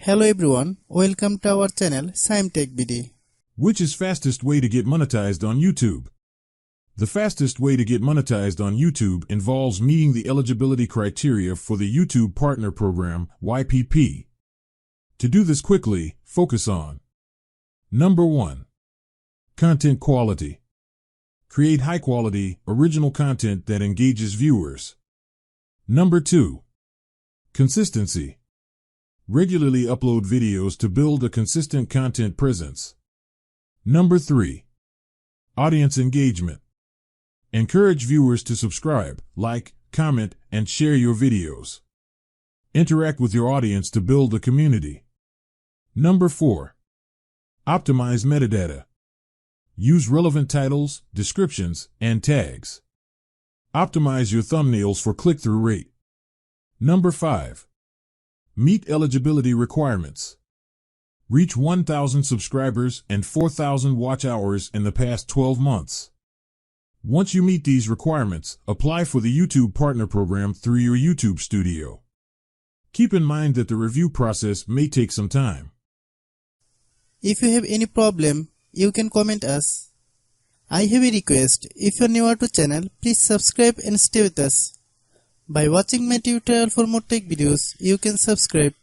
Hello everyone, welcome to our channel Shaem Tech BD. Which is fastest way to get monetized on YouTube? The fastest way to get monetized on YouTube involves meeting the eligibility criteria for the YouTube Partner Program, YPP. To do this quickly, focus on Number 1. Content quality. Create high-quality, original content that engages viewers. Number 2. Consistency. Regularly upload videos to build a consistent content presence. Number 3. Audience engagement. Encourage viewers to subscribe, like, comment, and share your videos. Interact with your audience to build a community. Number 4. Optimize metadata. Use relevant titles, descriptions, and tags. Optimize your thumbnails for click-through rate. Number 5. Meet eligibility requirements. Reach 1,000 subscribers and 4,000 watch hours in the past 12 months. Once you meet these requirements, apply for the YouTube Partner Program through your YouTube studio. Keep in mind that the review process may take some time. If you have any problem, you can comment us. I have a request. If you are new to channel, please subscribe and stay with us. By watching my tutorial for more tech videos, you can subscribe.